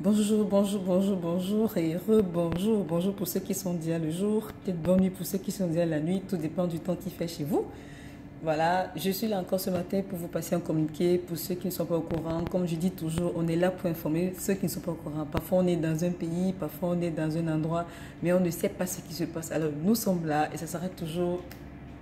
Bonjour, bonjour, bonjour, bonjour et re-bonjour. Bonjour pour ceux qui sont déjà le jour, peut-être bonne nuit pour ceux qui sont déjà la nuit, tout dépend du temps qu'il fait chez vous. Voilà, je suis là encore ce matin pour vous passer un communiqué pour ceux qui ne sont pas au courant. Comme je dis toujours, on est là pour informer ceux qui ne sont pas au courant. Parfois on est dans un pays, parfois on est dans un endroit, mais on ne sait pas ce qui se passe. Alors nous sommes là et ça sera toujours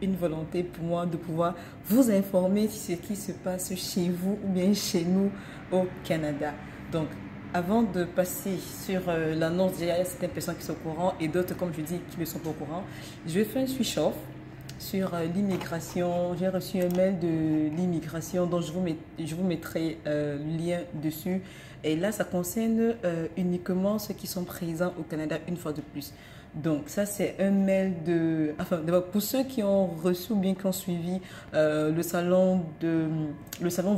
une volonté pour moi de pouvoir vous informer sur ce qui se passe chez vous ou bien chez nous au Canada. Donc, avant de passer sur l'annonce, il y a certaines personnes qui sont au courant et d'autres, comme je dis, qui ne sont pas au courant. Je vais faire un switch-off sur l'immigration. J'ai reçu un mail de l'immigration dont je vous mettrai le lien dessus. Et là, ça concerne uniquement ceux qui sont présents au Canada une fois de plus. Donc ça c'est un mail de, enfin d'abord pour ceux qui ont reçu ou bien qui ont suivi le salon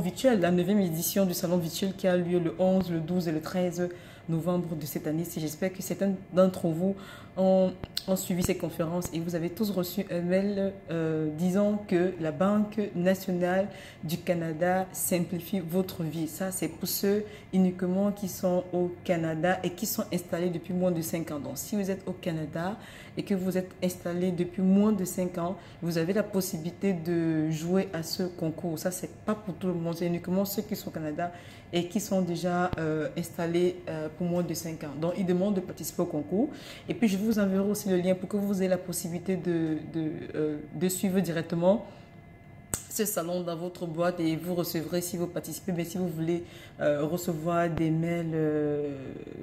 virtuel, la 9e édition du salon virtuel qui a lieu le 11, le 12 et le 13 novembre de cette année. J'espère que certains d'entre vous ont suivi ces conférences et vous avez tous reçu un mail disant que la Banque nationale du Canada simplifie votre vie. Ça, c'est pour ceux uniquement qui sont au Canada et qui sont installés depuis moins de 5 ans. Donc, si vous êtes au Canada et que vous êtes installé depuis moins de 5 ans, vous avez la possibilité de jouer à ce concours. Ça, c'est pas pour tout le monde, c'est uniquement ceux qui sont au Canada et qui sont déjà installés pour moins de 5 ans. Donc, ils demandent de participer au concours. Et puis, je vous enverrai aussi le lien pour que vous ayez la possibilité de suivre directement ce salon dans votre boîte et vous recevrez si vous participez, mais si vous voulez recevoir des mails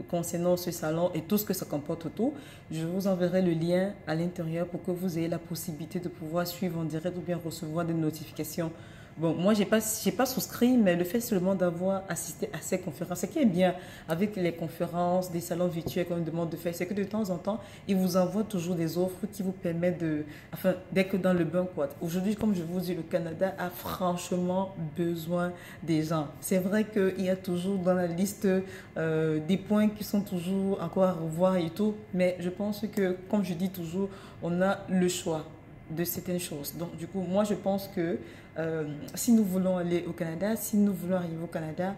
concernant ce salon et tout ce que ça comporte autour, je vous enverrai le lien à l'intérieur pour que vous ayez la possibilité de pouvoir suivre en direct ou bien recevoir des notifications. Bon, moi, j'ai pas souscrit, mais le fait seulement d'avoir assisté à ces conférences, ce qui est bien avec les conférences, des salons virtuels qu'on demande de faire, c'est que de temps en temps, ils vous envoient toujours des offres qui vous permettent enfin, d'être dans le bon quoi. Aujourd'hui, comme je vous dis, le Canada a franchement besoin des gens. C'est vrai qu'il y a toujours dans la liste des points qui sont toujours encore à revoir et tout, mais je pense que, comme je dis toujours, on a le choix de certaines choses. Donc, du coup, moi, je pense que si nous voulons aller au Canada, si nous voulons arriver au Canada,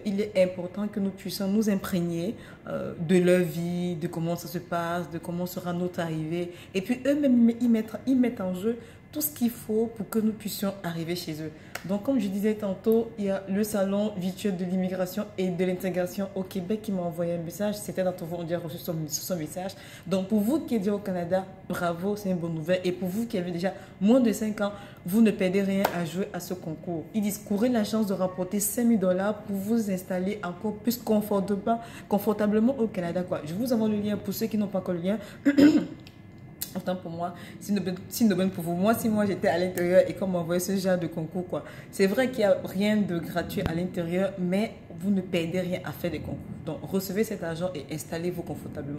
il est important que nous puissions nous imprégner de leur vie, de comment ça se passe, de comment sera notre arrivée. Et puis, eux-mêmes, ils mettent en jeu tout ce qu'il faut pour que nous puissions arriver chez eux. Donc, comme je disais tantôt, il y a le salon virtuel de l'immigration et de l'intégration au Québec qui m'a envoyé un message. Certains d'entre vous ont déjà reçu son message. Donc, pour vous qui êtes déjà au Canada, bravo, c'est une bonne nouvelle. Et pour vous qui avez déjà moins de 5 ans, vous ne perdez rien à jouer à ce concours. Ils disent, courez la chance de remporter 5 000 $ pour vous installer encore plus confortablement au Canada, quoi. Je vous envoie le lien pour ceux qui n'ont pas encore le lien. Autant pour moi, c'est une bonne pour vous. Moi, si moi j'étais à l'intérieur et qu'on m'envoyait ce genre de concours, quoi. C'est vrai qu'il n'y a rien de gratuit à l'intérieur, mais vous ne perdez rien à faire des concours. Donc, recevez cet argent et installez-vous confortablement.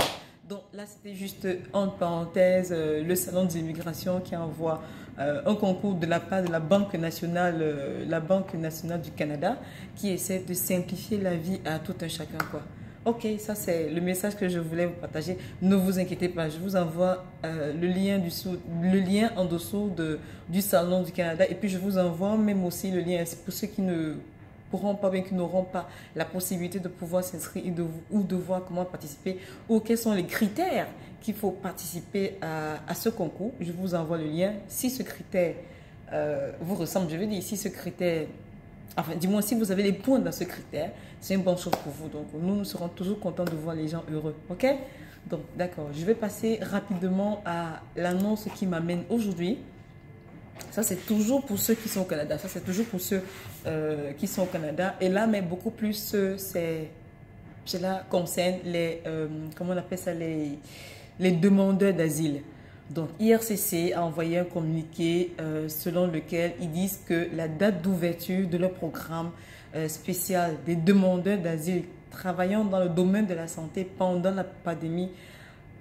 Donc là, c'était juste entre parenthèses le salon des immigrations qui envoie un concours de la part de la Banque nationale du Canada, qui essaie de simplifier la vie à tout un chacun, quoi. Ok, ça c'est le message que je voulais vous partager. Ne vous inquiétez pas, je vous envoie le lien en dessous du Salon du Canada et puis je vous envoie même aussi le lien pour ceux qui ne pourront pas, bien qui n'auront pas la possibilité de pouvoir s'inscrire ou de voir comment participer ou quels sont les critères qu'il faut participer à ce concours. Je vous envoie le lien. Si ce critère vous ressemble, je veux dire, si ce critère enfin, du moins, si vous avez les points dans ce critère, c'est une bonne chose pour vous. Donc, nous serons toujours contents de voir les gens heureux. OK? Donc, d'accord. Je vais passer rapidement à l'annonce qui m'amène aujourd'hui. Ça, c'est toujours pour ceux qui sont au Canada. Ça, c'est toujours pour ceux qui sont au Canada. Et là, mais beaucoup plus, cela concerne comment on appelle ça, les demandeurs d'asile. Donc, IRCC a envoyé un communiqué selon lequel ils disent que la date d'ouverture de leur programme spécial des demandeurs d'asile travaillant dans le domaine de la santé pendant la pandémie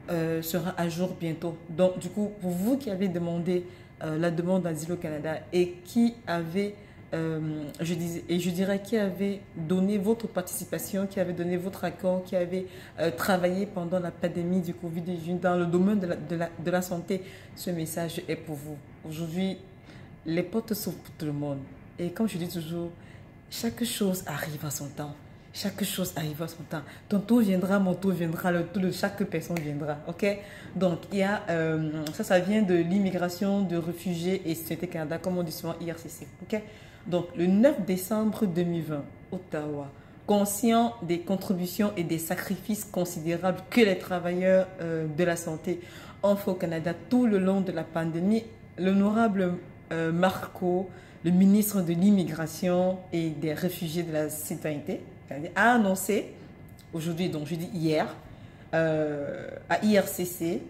sera à jour bientôt. Donc, du coup, pour vous qui avez demandé la demande d'asile au Canada et qui avez je dirais qui avait donné votre participation, qui avait donné votre accord, qui avait travaillé pendant la pandémie du Covid-19 dans le domaine de la santé, ce message est pour vous. Aujourd'hui, les portes s'ouvrent pour tout le monde. Et comme je dis toujours, chaque chose arrive à son temps. Chaque chose arrive à son temps. Ton tour viendra, mon tour viendra, le tour de chaque personne viendra. Ok? Donc, il y a, ça vient de l'immigration de réfugiés et Citoyenneté Canada, comme on dit souvent IRCC. Ok? Donc, le 9 décembre 2020, Ottawa, conscient des contributions et des sacrifices considérables que les travailleurs de la santé ont fait au Canada tout le long de la pandémie, l'honorable Marco, le ministre de l'immigration et des réfugiés de la citoyenneté, a annoncé aujourd'hui, donc je dis hier, à IRCC,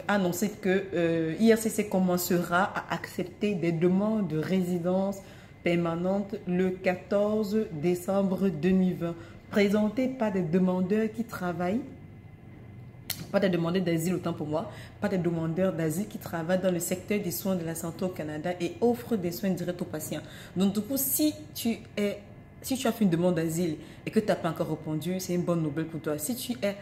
a annoncé que IRCC commencera à accepter des demandes de résidence permanente le 14 décembre 2020, présentées par des demandeurs qui travaillent, pas des demandeurs d'asile autant pour moi, pas des demandeurs d'asile qui travaillent dans le secteur des soins de la santé au Canada et offrent des soins directs aux patients. Donc du coup, si tu as fait une demande d'asile et que tu n'as pas encore répondu, c'est une bonne nouvelle pour toi. Si tu as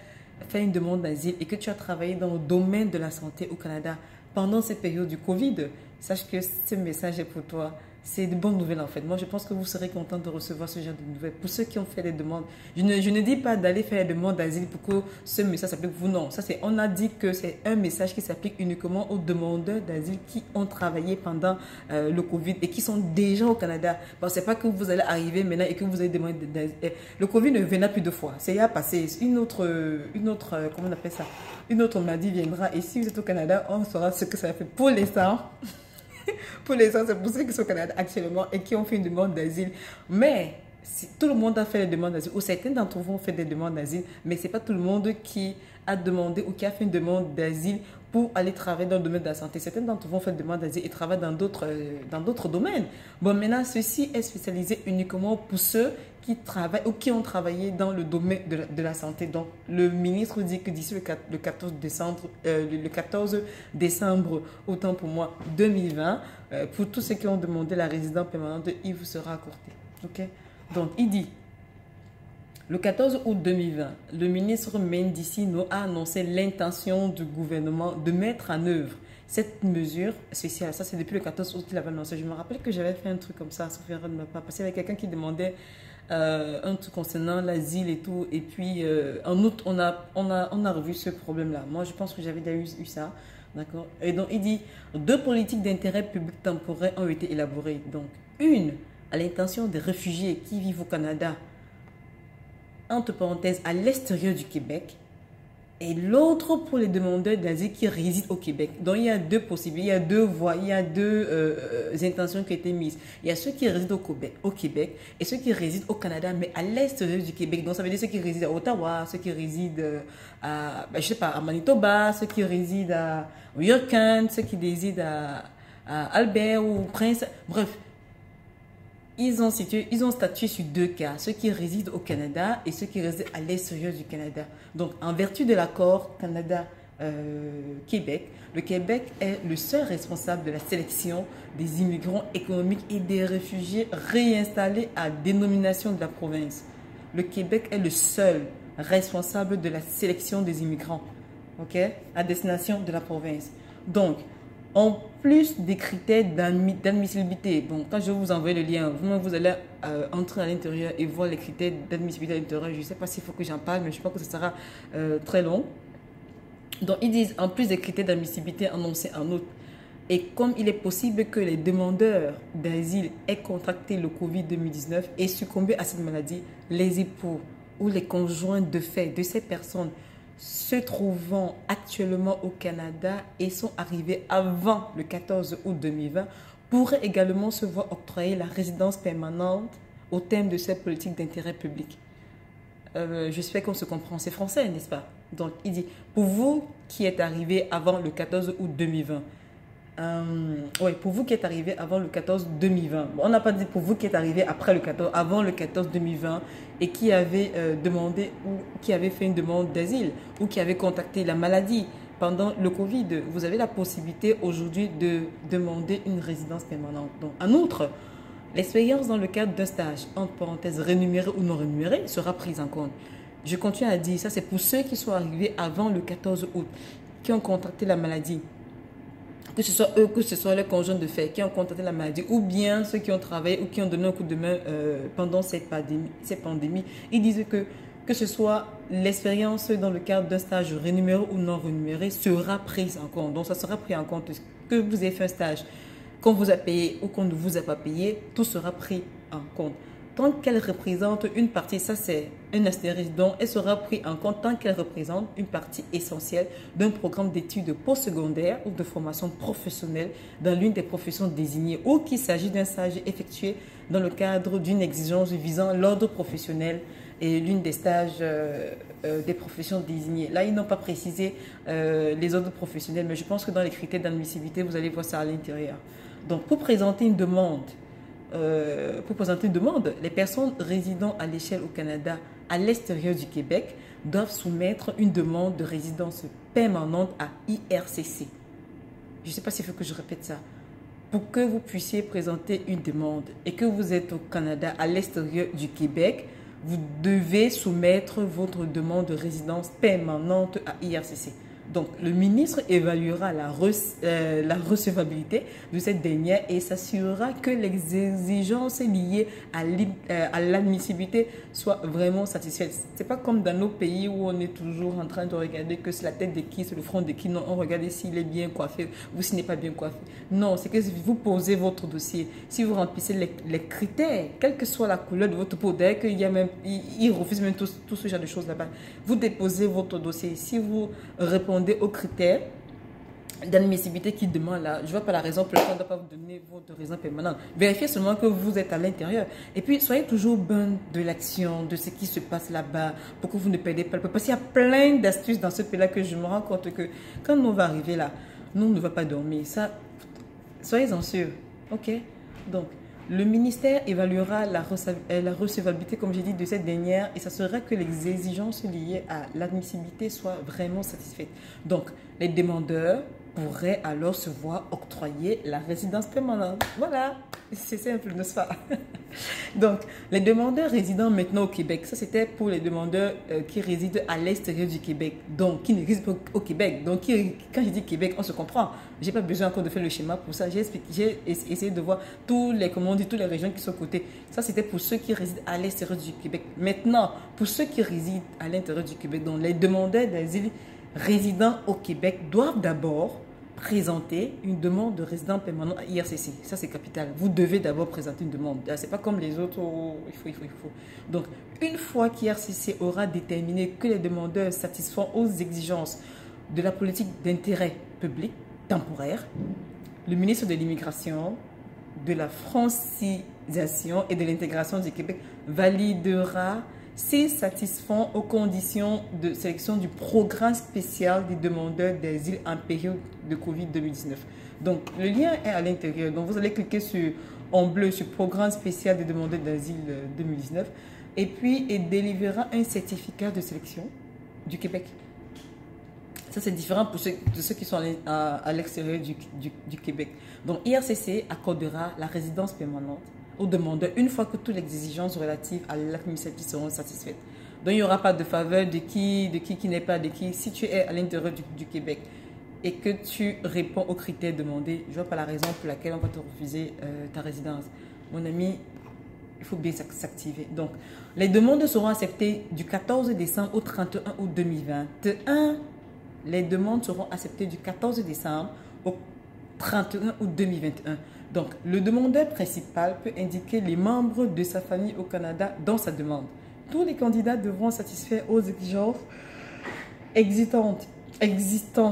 fait une demande d'asile et que tu as travaillé dans le domaine de la santé au Canada pendant cette période du Covid, sache que ce message est pour toi. C'est de bonnes nouvelles en fait. Moi, je pense que vous serez content de recevoir ce genre de nouvelles. Pour ceux qui ont fait des demandes, je ne dis pas d'aller faire des demandes d'asile pour que ce message s'applique vous. Non, on a dit que c'est un message qui s'applique uniquement aux demandeurs d'asile qui ont travaillé pendant le Covid et qui sont déjà au Canada. Bon, c'est pas que vous allez arriver maintenant et que vous allez demander d'asile. Le Covid ne viendra plus deux fois. C'est à passer. Une autre, comment on appelle ça? Une autre maladie viendra. Et si vous êtes au Canada, on saura ce que ça fait pour l'instant. Pour les gens, c'est pour ceux qui sont au Canada actuellement et qui ont fait une demande d'asile. Mais si tout le monde a fait des demandes d'asile, ou certains d'entre vous ont fait des demandes d'asile, mais ce n'est pas tout le monde qui a demandé ou qui a fait une demande d'asile pour aller travailler dans le domaine de la santé. Certains d'entre vous ont fait une demande d'asile et travaillent dans d'autres domaines. Bon, maintenant, ceci est spécialisé uniquement pour ceux qui travaillent ou qui ont travaillé dans le domaine de la santé. Donc, le ministre dit que d'ici le 14 décembre, autant pour moi, 2020, pour tous ceux qui ont demandé la résidence permanente, il vous sera accordé. Ok? Donc, il dit, le 14 août 2020, le ministre Mendicino a annoncé l'intention du gouvernement de mettre en œuvre cette mesure spéciale. Ça, c'est depuis le 14 août qu'il avait annoncé. Je me rappelle que j'avais fait un truc comme ça, sauf erreur de ma part, parce qu'il y avait quelqu'un qui demandait un truc concernant l'asile et tout. Et puis, en août, on a revu ce problème-là. Moi, je pense que j'avais déjà eu ça. D'accord. Et donc, il dit, 2 politiques d'intérêt public temporaire ont été élaborées. Donc, une, à l'intention des réfugiés qui vivent au Canada, entre parenthèses, à l'extérieur du Québec, et l'autre pour les demandeurs d'asile qui résident au Québec. Donc, il y a 2 possibilités, il y a 2 voies, il y a 2 intentions qui ont été mises. Il y a ceux qui résident au Québec et ceux qui résident au Canada, mais à l'extérieur du Québec. Donc, ça veut dire ceux qui résident à Ottawa, ceux qui résident je sais pas, à Manitoba, ceux qui résident à Yorkton, ceux qui résident à Albert ou Prince. Bref. Ils ont statué sur 2 cas, ceux qui résident au Canada et ceux qui résident à l'extérieur du Canada. Donc, en vertu de l'accord Canada-Québec, le Québec est le seul responsable de la sélection des immigrants économiques et des réfugiés réinstallés à dénomination de la province. Le Québec est le seul responsable de la sélection des immigrants, ok, à destination de la province. Donc, en plus des critères d'admissibilité, bon, quand je vais vous envoyer le lien, vous allez entrer à l'intérieur et voir les critères d'admissibilité à l'intérieur. Je ne sais pas s'il faut que j'en parle, mais je pense que ce sera très long. Donc, ils disent, en plus des critères d'admissibilité annoncés en août, et comme il est possible que les demandeurs d'asile aient contracté le Covid-19 et succombé à cette maladie, les époux ou les conjoints de fait de ces personnes se trouvant actuellement au Canada et sont arrivés avant le 14 août 2020 pourraient également se voir octroyer la résidence permanente au terme de cette politique d'intérêt public. J'espère qu'on se comprend, c'est français, n'est-ce pas? Donc, il dit, pour vous qui êtes arrivé avant le 14 août 2020, oui, pour vous qui êtes arrivé avant le 14 2020. Bon, on n'a pas dit pour vous qui êtes arrivé après le 14, avant le 14 2020 et qui avez demandé ou qui avez fait une demande d'asile ou qui avez contacté la maladie pendant le Covid. Vous avez la possibilité aujourd'hui de demander une résidence permanente. Donc, en outre, l'expérience dans le cadre d'un stage, entre parenthèses, rémunéré ou non rémunéré, sera prise en compte. Je continue à dire, ça c'est pour ceux qui sont arrivés avant le 14 août, qui ont contracté la maladie. que ce soit eux, que ce soit les conjoints de fait qui ont contacté la maladie, ou bien ceux qui ont travaillé ou qui ont donné un coup de main pendant cette pandémie, ils disent que ce soit l'expérience dans le cadre d'un stage rémunéré ou non rémunéré sera prise en compte. Donc, ça sera pris en compte que vous ayez fait un stage, qu'on vous a payé ou qu'on ne vous a pas payé, tout sera pris en compte. Tant qu'elle représente une partie, ça c'est un astérisque, donc elle sera prise en compte tant qu'elle représente une partie essentielle d'un programme d'études postsecondaires ou de formation professionnelle dans l'une des professions désignées, ou qu'il s'agit d'un stage effectué dans le cadre d'une exigence visant l'ordre professionnel et l'une des stages des professions désignées. Là, ils n'ont pas précisé les ordres professionnels, mais je pense que dans les critères d'admissibilité, vous allez voir ça à l'intérieur. Donc, pour présenter une demande, les personnes résidant à l'échelle au Canada, à l'extérieur du Québec, doivent soumettre une demande de résidence permanente à IRCC. Je ne sais pas s'il faut que je répète ça. Pour que vous puissiez présenter une demande et que vous êtes au Canada, à l'extérieur du Québec, vous devez soumettre votre demande de résidence permanente à IRCC. Donc, le ministre évaluera la recevabilité de cette dernière et s'assurera que les exigences liées à l'admissibilité soient vraiment satisfaites. Ce n'est pas comme dans nos pays où on est toujours en train de regarder que c'est la tête de qui, c'est le front de qui. Non, on regarde s'il est bien coiffé ou s'il n'est pas bien coiffé. Non, c'est que vous posez votre dossier. Si vous remplissez les critères, quelle que soit la couleur de votre peau, d'ailleurs qu'il y a même, ils refusent même tout ce genre de choses là-bas. Vous déposez votre dossier. Si vous répondez aux critères d'admissibilité qui demandent là, je ne vois pas la raison pour laquelle on ne doit pas vous donner votre résidence permanente. Vérifiez seulement que vous êtes à l'intérieur. Et puis, soyez toujours bon de l'action, de ce qui se passe là-bas, pour que vous ne perdez pas le peu. Parce qu'il y a plein d'astuces dans ce pays-là que je me rends compte que quand on va arriver là, nous, on ne va pas dormir. Ça, soyez-en sûrs. OK? Donc, le ministère évaluera la recevabilité, comme j'ai dit, de cette dernière et s'assurera que les exigences liées à l'admissibilité soient vraiment satisfaites. Donc, les demandeurs pourraient alors se voir octroyer la résidence permanente. Voilà, c'est simple, n'est-ce pas? Donc, les demandeurs résidant maintenant au Québec, ça c'était pour les demandeurs qui résident à l'extérieur du Québec, donc qui ne résident pas au Québec. Donc, quand je dis Québec, on se comprend. Je n'ai pas besoin encore de faire le schéma pour ça. J'ai essayé de voir tous les régions qui sont à côté. Ça, c'était pour ceux qui résident à l'extérieur du Québec. Maintenant, pour ceux qui résident à l'intérieur du Québec, donc les demandeurs d'asile résidents au Québec doivent d'abord présenter une demande de résident permanent à IRCC. Ça, c'est capital. Vous devez d'abord présenter une demande. Ce n'est pas comme les autres, il faut. Donc, une fois qu'IRCC aura déterminé que les demandeurs satisfont aux exigences de la politique d'intérêt public temporaire, le ministre de l'Immigration, de la francisation et de l'intégration du Québec validera s'ils satisfont aux conditions de sélection du programme spécial des demandeurs d'asile en période de Covid-2019. Donc, le lien est à l'intérieur. Donc, vous allez cliquer en bleu sur programme spécial des demandeurs d'asile 2019 et puis il délivrera un certificat de sélection du Québec. Ça, c'est différent pour ceux qui sont à l'extérieur du Québec. Donc, IRCC accordera la résidence permanente aux demandeurs une fois que toutes les exigences relatives à l'administratif seront satisfaites. Donc, il n'y aura pas de faveur de qui n'est pas de qui. Si tu es à l'intérieur du Québec et que tu réponds aux critères demandés, je ne vois pas la raison pour laquelle on va te refuser ta résidence. Mon ami, il faut bien s'activer. Donc, les demandes seront acceptées du 14 décembre au 31 août 2021. Les demandes seront acceptées du 14 décembre au 31 août 2021. Donc, le demandeur principal peut indiquer les membres de sa famille au Canada dans sa demande. Tous les candidats devront satisfaire aux exigences existantes,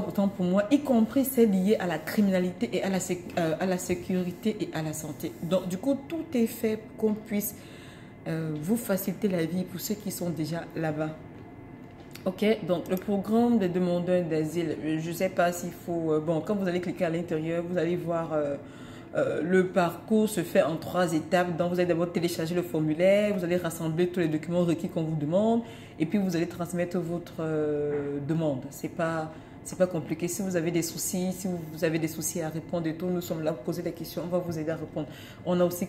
autant pour moi, y compris celles liées à la criminalité et à la sécurité et à la santé. Donc, du coup, tout est fait pour qu'on puisse vous faciliter la vie pour ceux qui sont déjà là-bas. Ok, donc le programme des demandeurs d'asile, je ne sais pas s'il faut... bon, quand vous allez cliquer à l'intérieur, vous allez voir le parcours se fait en 3 étapes. Donc, vous allez d'abord télécharger le formulaire, vous allez rassembler tous les documents requis qu'on vous demande et puis vous allez transmettre votre demande. C'est pas compliqué. Si vous avez des soucis, à répondre et tout, nous sommes là pour poser des questions. On va vous aider à répondre. On a aussi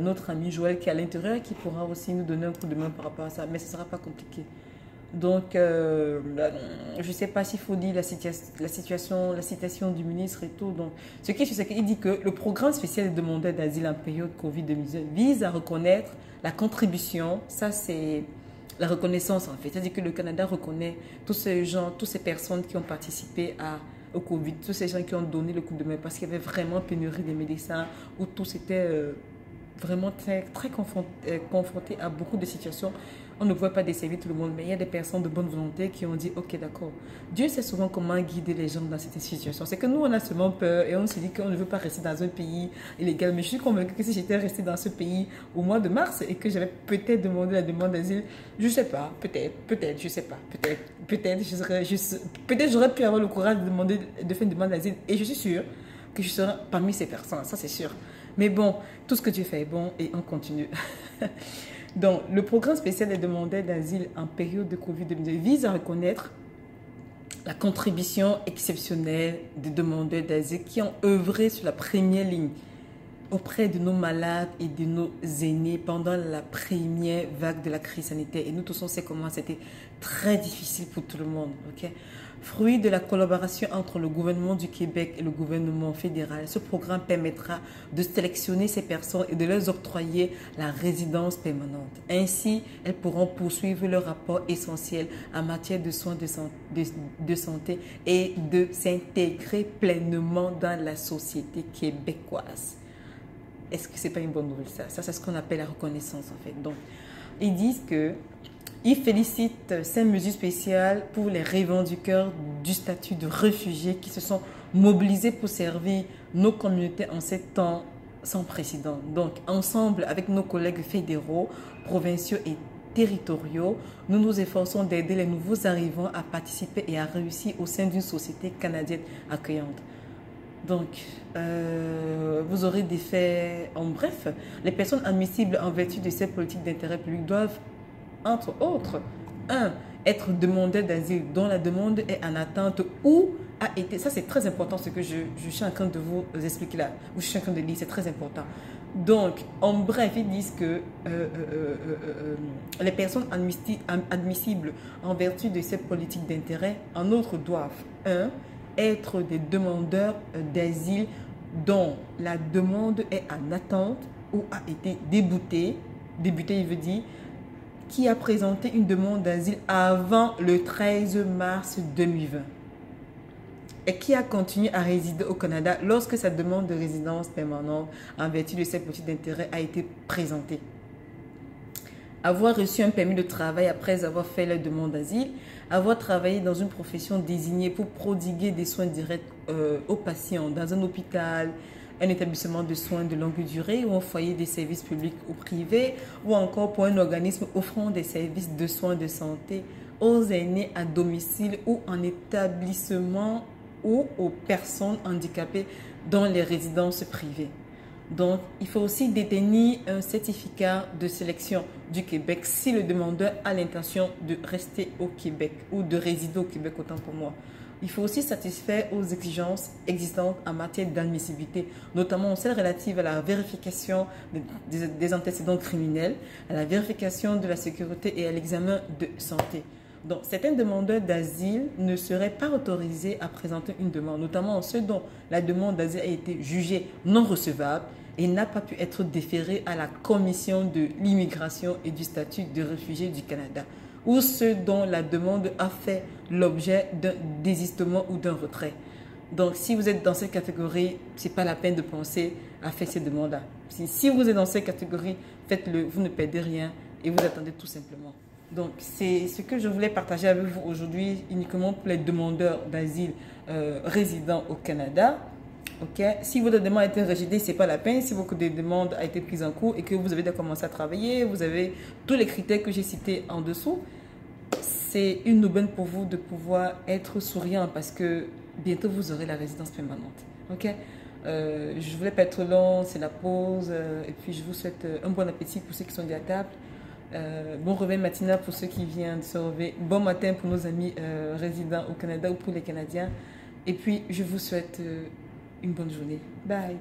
notre ami Joël qui est à l'intérieur qui pourra aussi nous donner un coup de main par rapport à ça. Mais ce ne sera pas compliqué. Donc, je ne sais pas s'il faut dire la citation du ministre et tout. Donc, ce qui est sûr, c'est qu'il dit que le programme spécial des demandeurs d'asile en période Covid-19 vise à reconnaître la contribution. Ça, c'est la reconnaissance, en fait. C'est-à-dire que le Canada reconnaît tous ces gens, toutes ces personnes qui ont participé au Covid, tous ces gens qui ont donné le coup de main parce qu'il y avait vraiment pénurie des médecins, où tous étaient vraiment très confrontés à beaucoup de situations. On ne pouvait pas desservir tout le monde, mais il y a des personnes de bonne volonté qui ont dit, ok, d'accord. Dieu sait souvent comment guider les gens dans cette situation. C'est que nous, on a seulement peur et on se dit qu'on ne veut pas rester dans un pays illégal. Mais je suis convaincue que si j'étais restée dans ce pays au mois de mars et que j'avais peut-être demandé la demande d'asile, je ne sais pas, peut-être, je ne sais pas, peut-être j'aurais pu avoir le courage de faire une demande d'asile et je suis sûre que je serai parmi ces personnes, ça c'est sûr. Mais bon, tout ce que tu fais est bon et on continue. Donc, le programme spécial des demandeurs d'asile en période de Covid-19 vise à reconnaître la contribution exceptionnelle des demandeurs d'asile qui ont œuvré sur la première ligne auprès de nos malades et de nos aînés pendant la première vague de la crise sanitaire. Et nous tous, on sait comment c'était très difficile pour tout le monde. Okay? Fruit de la collaboration entre le gouvernement du Québec et le gouvernement fédéral, ce programme permettra de sélectionner ces personnes et de leur octroyer la résidence permanente. Ainsi, elles pourront poursuivre leur rapport essentiel en matière de soins de santé et de s'intégrer pleinement dans la société québécoise. Est-ce que ce n'est pas une bonne nouvelle ça? Ça, c'est ce qu'on appelle la reconnaissance en fait. Donc, ils disent que ils félicitent ces mesures spéciales pour les revendiqueurs du statut de réfugiés qui se sont mobilisés pour servir nos communautés en ces temps sans précédent. Donc, ensemble avec nos collègues fédéraux, provinciaux et territoriaux, nous nous efforçons d'aider les nouveaux arrivants à participer et à réussir au sein d'une société canadienne accueillante. Donc, vous aurez des faits en bref. Les personnes admissibles en vertu de ces politiques d'intérêt public doivent, entre autres, 1. Être demandeur d'asile dont la demande est en attente ou a été... Ça, c'est très important ce que je suis en train de vous expliquer là, ou je suis en train de lire, c'est très important. Donc, en bref, ils disent que les personnes admissibles en vertu de ces politiques d'intérêt, en outre, doivent 1. Être des demandeurs d'asile dont la demande est en attente ou a été déboutée, il veut dire, qui a présenté une demande d'asile avant le 13 mars 2020 et qui a continué à résider au Canada lorsque sa demande de résidence permanente en vertu de cette politique d'intérêt a été présentée. Avoir reçu un permis de travail après avoir fait la demande d'asile, avoir travaillé dans une profession désignée pour prodiguer des soins directs aux patients dans un hôpital, un établissement de soins de longue durée ou un foyer des services publics ou privés ou encore pour un organisme offrant des services de soins de santé aux aînés à domicile ou en établissement ou aux personnes handicapées dans les résidences privées. Donc, il faut aussi détenir un certificat de sélection du Québec si le demandeur a l'intention de rester au Québec ou de résider au Québec, autant pour moi. Il faut aussi satisfaire aux exigences existantes en matière d'admissibilité, notamment celles relatives à la vérification des antécédents criminels, à la vérification de la sécurité et à l'examen de santé. Donc, certains demandeurs d'asile ne seraient pas autorisés à présenter une demande, notamment ceux dont la demande d'asile a été jugée non recevable et n'a pas pu être déférée à la Commission de l'immigration et du statut de réfugié du Canada, ou ceux dont la demande a fait l'objet d'un désistement ou d'un retrait. Donc, si vous êtes dans cette catégorie, ce n'est pas la peine de penser à faire ces demandes-là. Si vous êtes dans cette catégorie, faites-le, vous ne perdez rien et vous attendez tout simplement. Donc, c'est ce que je voulais partager avec vous aujourd'hui, uniquement pour les demandeurs d'asile résidant au Canada. Okay? Si votre demande a été rejetée, ce n'est pas la peine. Si votre demande a été prise en cours et que vous avez déjà commencé à travailler, vous avez tous les critères que j'ai cités en dessous, c'est une aubaine pour vous de pouvoir être souriant parce que bientôt vous aurez la résidence permanente. Okay? Je ne voulais pas être long, c'est la pause. Et puis, je vous souhaite un bon appétit pour ceux qui sont déjà à table. Bon réveil matinal pour ceux qui viennent de se réveiller. Bon matin pour nos amis résidents au Canada ou pour les Canadiens. Et puis, je vous souhaite une bonne journée. Bye.